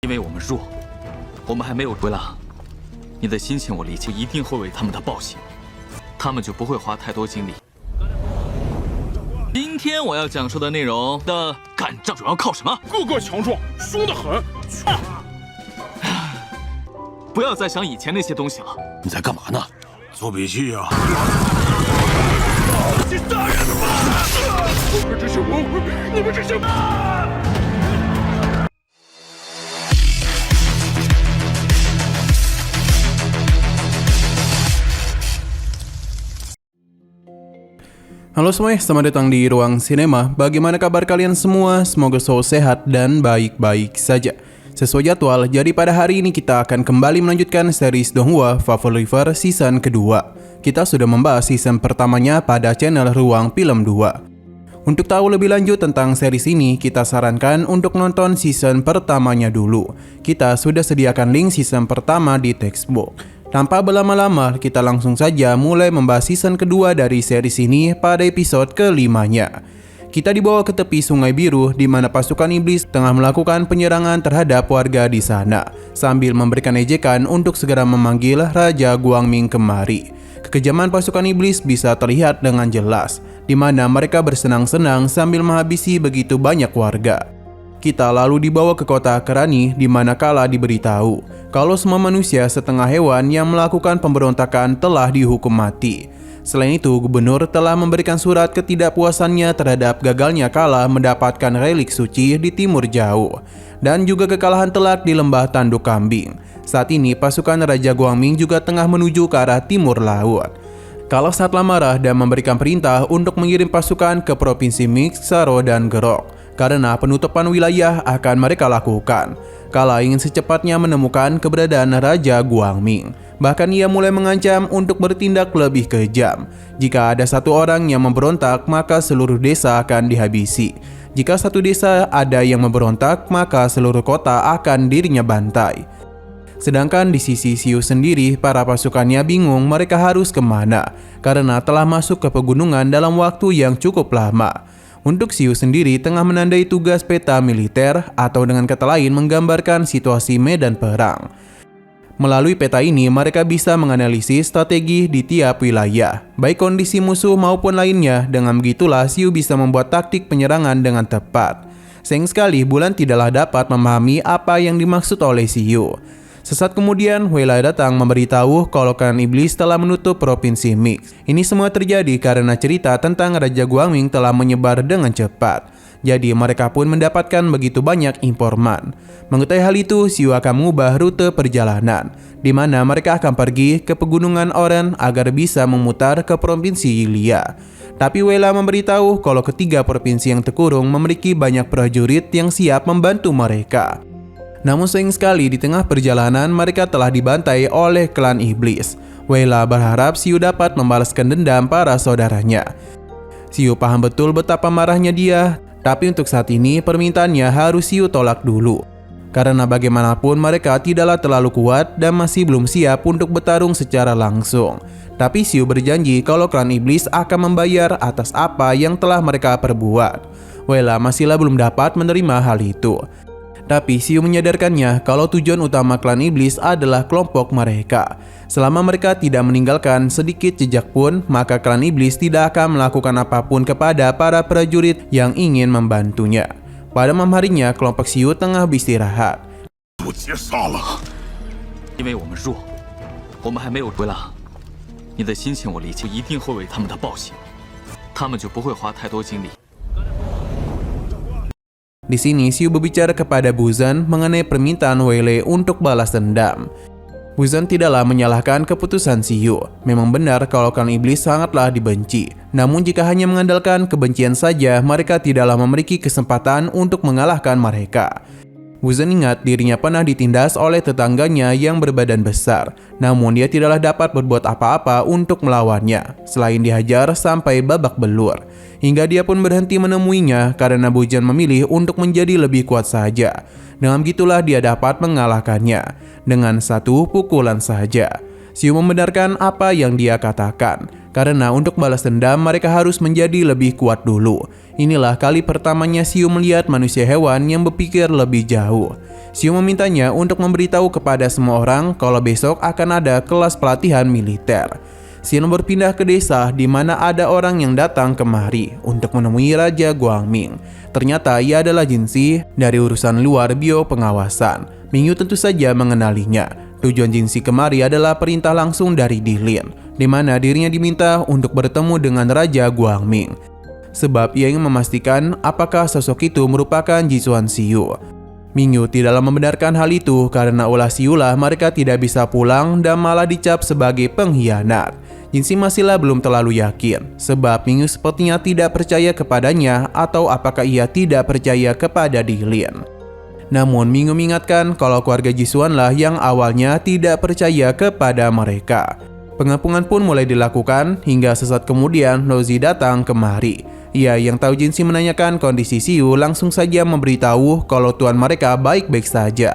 因为我们弱，我们还没有回来。你的心情我理解，一定会为他们的暴行，他们就不会花太多精力。今天我要讲述的内容的干仗主要靠什么？个个强壮，凶得很。不要再想以前那些东西了。你在干嘛呢？做笔记呀！你杀人吧！你们这些魔鬼，你们这些Halo semuanya, selamat datang di Ruang Sinema. Bagaimana kabar kalian semua? Semoga selalu sehat dan baik-baik saja. Sesuai jadwal, jadi pada hari ini kita akan kembali melanjutkan series Donghua Favoriver season kedua. Kita sudah membahas season pertamanya pada channel Ruang Film 2. Untuk tahu lebih lanjut tentang series ini, kita sarankan untuk nonton season pertamanya dulu. Kita sudah sediakan link season pertama di textbook. Tanpa berlama-lama, kita langsung saja mulai membahas season kedua dari series ini pada episode kelimanya. Kita dibawa ke tepi Sungai Biru di mana pasukan iblis tengah melakukan penyerangan terhadap warga di sana, sambil memberikan ejekan untuk segera memanggil Raja Guangming kemari. Kekejaman pasukan iblis bisa terlihat dengan jelas, di mana mereka bersenang-senang sambil menghabisi begitu banyak warga. Kita lalu dibawa ke kota Kerani di mana Kala diberitahu kalau semua manusia setengah hewan yang melakukan pemberontakan telah dihukum mati. Selain itu, gubernur telah memberikan surat ketidakpuasannya terhadap gagalnya Kala mendapatkan relik suci di timur jauh dan juga kekalahan telak di lembah Tanduk Kambing. Saat ini pasukan Raja Guangming juga tengah menuju ke arah timur laut. Kala saatlah marah dan memberikan perintah untuk mengirim pasukan ke provinsi Mix, Saro, dan Gerok karena penutupan wilayah akan mereka lakukan. Kala ingin secepatnya menemukan keberadaan Raja Guangming. Bahkan ia mulai mengancam untuk bertindak lebih kejam. Jika ada satu orang yang memberontak, maka seluruh desa akan dihabisi. Jika satu desa ada yang memberontak, maka seluruh kota akan dirinya bantai. Sedangkan di sisi Xiu sendiri, para pasukannya bingung mereka harus kemana karena telah masuk ke pegunungan dalam waktu yang cukup lama. Untuk Xiu sendiri tengah menandai tugas peta militer atau dengan kata lain menggambarkan situasi medan perang. Melalui peta ini mereka bisa menganalisis strategi di tiap wilayah, baik kondisi musuh maupun lainnya. Dengan begitulah Xiu bisa membuat taktik penyerangan dengan tepat. Sayang sekali Bulan tidaklah dapat memahami apa yang dimaksud oleh Xiu. Sesaat kemudian, Weila datang memberitahu kalau klan iblis telah menutup provinsi Mix. Ini semua terjadi karena cerita tentang Raja Guangming telah menyebar dengan cepat. Jadi mereka pun mendapatkan begitu banyak informan. Mengetahui hal itu, Xiu akan mengubah rute perjalanan, di mana mereka akan pergi ke pegunungan Oren agar bisa memutar ke provinsi Yilia. Tapi Weila memberitahu kalau ketiga provinsi yang terkurung memiliki banyak prajurit yang siap membantu mereka. Namun sayang sekali di tengah perjalanan mereka telah dibantai oleh klan iblis. Weila berharap Xiu dapat membalaskan dendam para saudaranya. Xiu paham betul betapa marahnya dia, tapi untuk saat ini permintaannya harus Xiu tolak dulu. Karena bagaimanapun mereka tidaklah terlalu kuat dan masih belum siap untuk bertarung secara langsung. Tapi Xiu berjanji kalau klan iblis akan membayar atas apa yang telah mereka perbuat. Weila masihlah belum dapat menerima hal itu. Tapi Xiu menyadarkannya kalau tujuan utama klan iblis adalah kelompok mereka. Selama mereka tidak meninggalkan sedikit jejak pun, maka klan iblis tidak akan melakukan apapun kepada para prajurit yang ingin membantunya. Pada malam harinya, kelompok Xiu tengah beristirahat. 不解散了，因为我们弱，我们还没有回来。你的心情我理解，一定会为他们的暴行，他们就不会花太多精力。 Di sini Xiu berbicara kepada Buzan mengenai permintaan Weile untuk balas dendam. Buzan tidaklah menyalahkan keputusan Xiu. Memang benar kalau klan iblis sangatlah dibenci. Namun jika hanya mengandalkan kebencian saja, mereka tidaklah memiliki kesempatan untuk mengalahkan mereka. Buzan ingat dirinya pernah ditindas oleh tetangganya yang berbadan besar. Namun dia tidaklah dapat berbuat apa-apa untuk melawannya, selain dihajar sampai babak belur. Hingga dia pun berhenti menemuinya karena Buzan memilih untuk menjadi lebih kuat saja. Dengan begitulah dia dapat mengalahkannya dengan satu pukulan saja. Xiu membenarkan apa yang dia katakan, karena untuk balas dendam mereka harus menjadi lebih kuat dulu. Inilah kali pertamanya Xiu melihat manusia hewan yang berpikir lebih jauh. Xiu memintanya untuk memberitahu kepada semua orang kalau besok akan ada kelas pelatihan militer. Xiu berpindah ke desa di mana ada orang yang datang kemari untuk menemui Raja Guangming. Ternyata ia adalah Jinxi dari urusan luar bio pengawasan. Mingyu tentu saja mengenalinya. Tujuan Jinxi kemari adalah perintah langsung dari Dilin, di mana dirinya diminta untuk bertemu dengan Raja Guangming. Sebab ia ingin memastikan apakah sosok itu merupakan Jisuan Xiu. Mingyu tidaklah membenarkan hal itu karena ulah Xiu lah mereka tidak bisa pulang dan malah dicap sebagai pengkhianat. Jinxi masihlah belum terlalu yakin, sebab Mingyu sepertinya tidak percaya kepadanya atau apakah ia tidak percaya kepada Dilin. Namun Mingyu mengingatkan kalau keluarga Jisuan lah yang awalnya tidak percaya kepada mereka. Pengepungan pun mulai dilakukan hingga sesaat kemudian Lozi datang kemari. Ia yang tahu Jinxi menanyakan kondisi Xiu langsung saja memberitahu kalau tuan mereka baik-baik saja.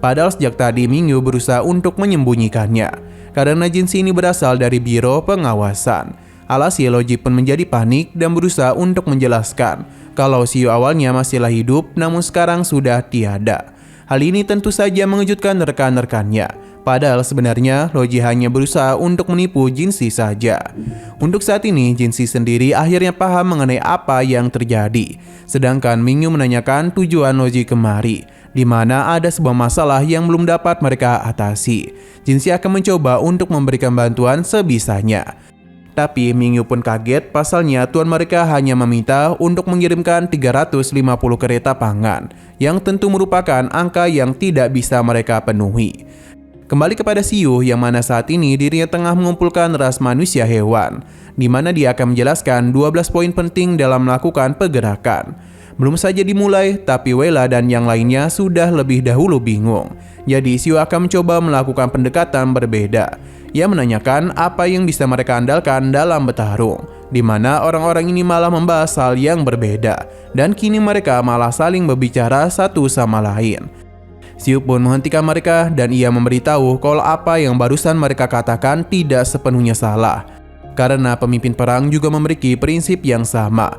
Padahal sejak tadi Mingyu berusaha untuk menyembunyikannya. Karena Jinxi ini berasal dari biro pengawasan. Alhasil Lozi pun menjadi panik dan berusaha untuk menjelaskan kalau Xiu awalnya masihlah hidup namun sekarang sudah tiada. Hal ini tentu saja mengejutkan rekan-rekannya. Padahal sebenarnya Lozi hanya berusaha untuk menipu Jinxi saja. Untuk saat ini Jinxi sendiri akhirnya paham mengenai apa yang terjadi. Sedangkan Mingyu menanyakan tujuan Lozi kemari, di mana ada sebuah masalah yang belum dapat mereka atasi. Jinxi akan mencoba untuk memberikan bantuan sebisanya. Tapi Mingyu pun kaget pasalnya tuan mereka hanya meminta untuk mengirimkan 350 kereta pangan, yang tentu merupakan angka yang tidak bisa mereka penuhi. Kembali kepada Xiu yang mana saat ini dirinya tengah mengumpulkan ras manusia hewan, di mana dia akan menjelaskan 12 poin penting dalam melakukan pergerakan. Belum saja dimulai, tapi Wella dan yang lainnya sudah lebih dahulu bingung. Jadi Xiu akan mencoba melakukan pendekatan berbeda. Ia menanyakan apa yang bisa mereka andalkan dalam bertarung, di mana orang-orang ini malah membahas hal yang berbeda, dan kini mereka malah saling berbicara satu sama lain. Xiu pun menghentikan mereka dan ia memberitahu kalau apa yang barusan mereka katakan tidak sepenuhnya salah. Karena pemimpin perang juga memiliki prinsip yang sama,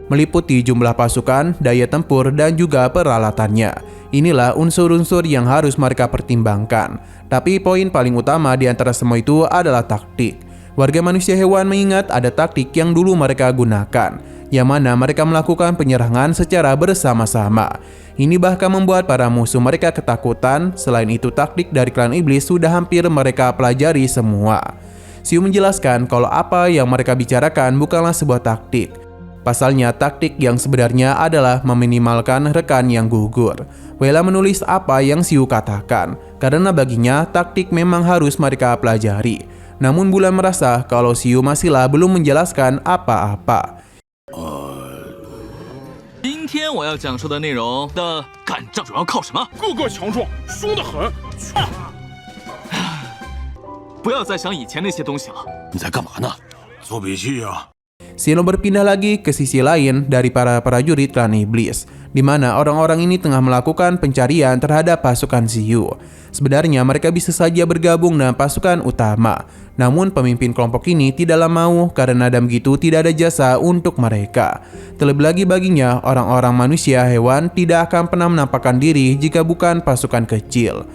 meliputi jumlah pasukan, daya tempur, dan juga peralatannya. Inilah unsur-unsur yang harus mereka pertimbangkan. Tapi poin paling utama di antara semua itu adalah taktik. Warga manusia hewan mengingat ada taktik yang dulu mereka gunakan, yang mana mereka melakukan penyerangan secara bersama-sama. Ini bahkan membuat para musuh mereka ketakutan. Selain itu taktik dari klan iblis sudah hampir mereka pelajari semua. Xiu menjelaskan kalau apa yang mereka bicarakan bukanlah sebuah taktik. Pasalnya taktik yang sebenarnya adalah meminimalkan rekan yang gugur. Wella menulis apa yang Xiu katakan, karena baginya taktik memang harus mereka pelajari. Namun Bulan merasa kalau Xiu masihlah belum menjelaskan apa-apa. 今天我要讲述的内容的干仗主要靠什么？个个强壮，凶得很。不要再想以前那些东西了。你在干嘛呢？做笔记呀。 Xiu berpindah lagi ke sisi lain dari para prajurit klan iblis, di mana orang-orang ini tengah melakukan pencarian terhadap pasukan Xiu. Sebenarnya mereka bisa saja bergabung dengan pasukan utama, namun pemimpin kelompok ini tidaklah mau karena dan begitu tidak ada jasa untuk mereka. Terlebih lagi baginya, orang-orang manusia hewan tidak akan pernah menampakkan diri jika bukan pasukan kecil.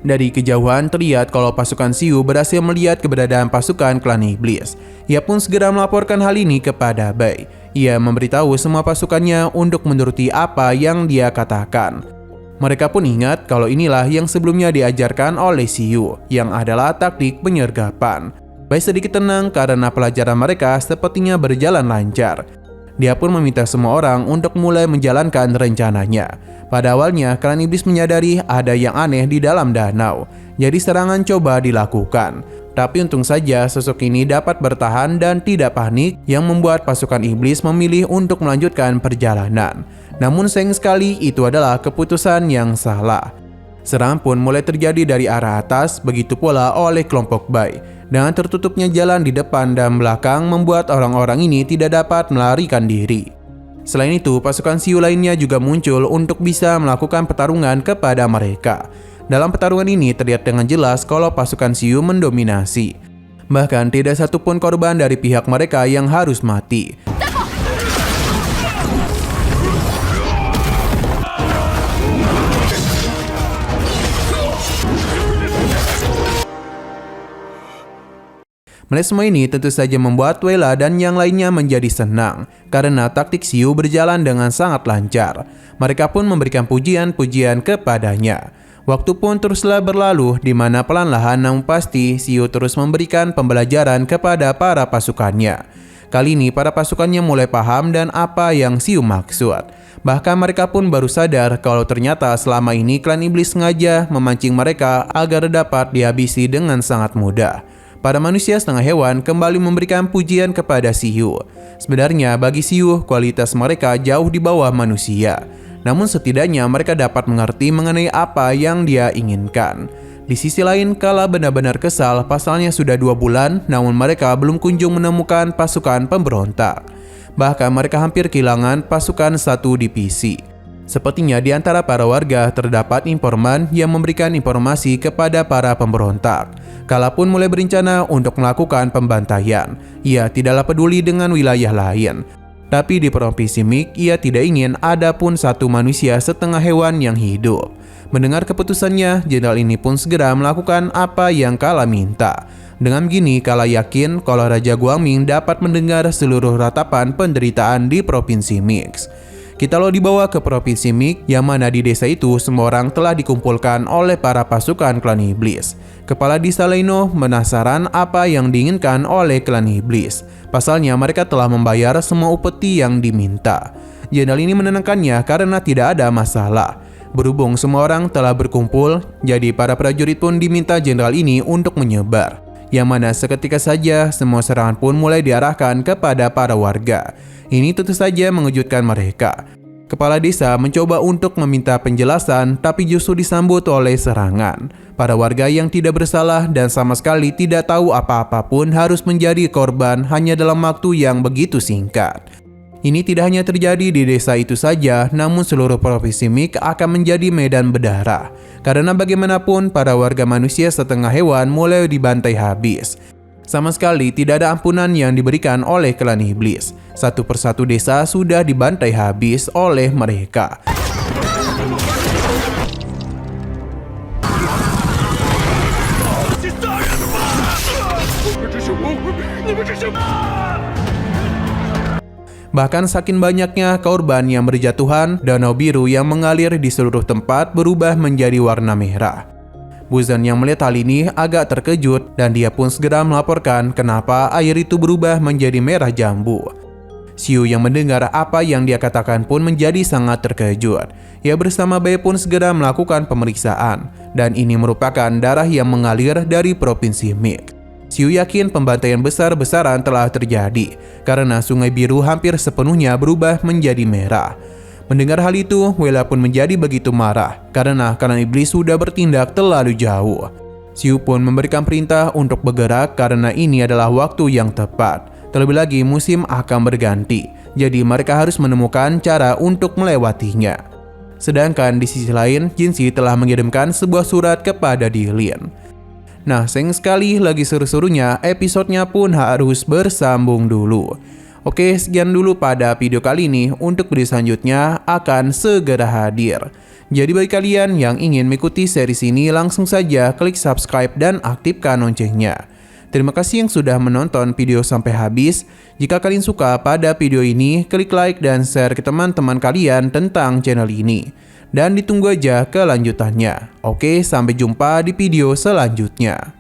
Dari kejauhan terlihat kalau pasukan Xiu berhasil melihat keberadaan pasukan klan iblis. Ia pun segera melaporkan hal ini kepada Bai. Ia memberitahu semua pasukannya untuk menuruti apa yang dia katakan. Mereka pun ingat kalau inilah yang sebelumnya diajarkan oleh Xiu, yang adalah taktik penyergapan. Bai sedikit tenang karena pelajaran mereka sepertinya berjalan lancar. Dia pun meminta semua orang untuk mulai menjalankan rencananya. Pada awalnya, klan iblis menyadari ada yang aneh di dalam danau. Jadi serangan coba dilakukan. Tapi untung saja sosok ini dapat bertahan dan tidak panik, yang membuat pasukan iblis memilih untuk melanjutkan perjalanan. Namun sayang sekali itu adalah keputusan yang salah. Serangan pun mulai terjadi dari arah atas, begitu pula oleh kelompok Bai. Dengan tertutupnya jalan di depan dan belakang membuat orang-orang ini tidak dapat melarikan diri. Selain itu, pasukan Xiu lainnya juga muncul untuk bisa melakukan pertarungan kepada mereka. Dalam pertarungan ini terlihat dengan jelas kalau pasukan Xiu mendominasi. Bahkan tidak satupun korban dari pihak mereka yang harus mati. Melihat semua ini tentu saja membuat Wella dan yang lainnya menjadi senang karena taktik Xiu berjalan dengan sangat lancar. Mereka pun memberikan pujian-pujian kepadanya. Waktu pun teruslah berlalu di mana pelan-lahan namun pasti Xiu terus memberikan pembelajaran kepada para pasukannya. Kali ini para pasukannya mulai paham dan apa yang Xiu maksud. Bahkan mereka pun baru sadar kalau ternyata selama ini klan iblis sengaja memancing mereka agar dapat dihabisi dengan sangat mudah. Para manusia setengah hewan kembali memberikan pujian kepada Xiu. Sebenarnya bagi Xiu kualitas mereka jauh di bawah manusia. Namun setidaknya mereka dapat mengerti mengenai apa yang dia inginkan. Di sisi lain, kala benar-benar kesal, pasalnya sudah 2 bulan, namun mereka belum kunjung menemukan pasukan pemberontak. Bahkan mereka hampir kehilangan pasukan 1 divisi. Sepertinya di antara para warga terdapat informan yang memberikan informasi kepada para pemberontak. Kala pun mulai berencana untuk melakukan pembantaian. Ia tidaklah peduli dengan wilayah lain. Tapi di Provinsi Mik, ia tidak ingin ada pun satu manusia setengah hewan yang hidup. Mendengar keputusannya, jenderal ini pun segera melakukan apa yang Kala minta. Dengan begini, Kala yakin kalau Raja Guangming dapat mendengar seluruh ratapan penderitaan di Provinsi Mix. Kita lo dibawa ke Provinsi Mik, yang mana di desa itu semua orang telah dikumpulkan oleh para pasukan klan iblis. Kepala desa Leino penasaran apa yang diinginkan oleh klan iblis. Pasalnya mereka telah membayar semua upeti yang diminta. Jenderal ini menenangkannya karena tidak ada masalah. Berhubung semua orang telah berkumpul, jadi para prajurit pun diminta jenderal ini untuk menyebar. Yang mana seketika saja semua serangan pun mulai diarahkan kepada para warga. Ini tentu saja mengejutkan mereka. Kepala desa mencoba untuk meminta penjelasan tapi justru disambut oleh serangan. Para warga yang tidak bersalah dan sama sekali tidak tahu apa-apa pun harus menjadi korban hanya dalam waktu yang begitu singkat. Ini tidak hanya terjadi di desa itu saja, namun seluruh provinsi Mik akan menjadi medan berdarah. Karena bagaimanapun para warga manusia setengah hewan mulai dibantai habis. Sama sekali tidak ada ampunan yang diberikan oleh klan iblis. Satu persatu desa sudah dibantai habis oleh mereka. Bahkan saking banyaknya korban yang berjatuhan, danau biru yang mengalir di seluruh tempat berubah menjadi warna merah. Buzan yang melihat hal ini agak terkejut dan dia pun segera melaporkan kenapa air itu berubah menjadi merah jambu. Xiu yang mendengar apa yang dia katakan pun menjadi sangat terkejut. Ia bersama Bai pun segera melakukan pemeriksaan dan ini merupakan darah yang mengalir dari Provinsi Mik. Xiu yakin pembantaian besar-besaran telah terjadi karena Sungai Biru hampir sepenuhnya berubah menjadi merah. Mendengar hal itu, Wella pun menjadi begitu marah karena klan iblis sudah bertindak terlalu jauh. Xiu pun memberikan perintah untuk bergerak karena ini adalah waktu yang tepat. Terlebih lagi musim akan berganti, jadi mereka harus menemukan cara untuk melewatinya. Sedangkan di sisi lain, Jinxi telah mengirimkan sebuah surat kepada Dilin. Nah, sayang sekali lagi seru-serunya, episodenya pun harus bersambung dulu. Oke, sekian dulu pada video kali ini. Untuk video selanjutnya akan segera hadir. Jadi bagi kalian yang ingin mengikuti series ini, langsung saja klik subscribe dan aktifkan loncengnya. Terima kasih yang sudah menonton video sampai habis. Jika kalian suka pada video ini, klik like dan share ke teman-teman kalian tentang channel ini. Dan ditunggu aja kelanjutannya. Oke, sampai jumpa di video selanjutnya.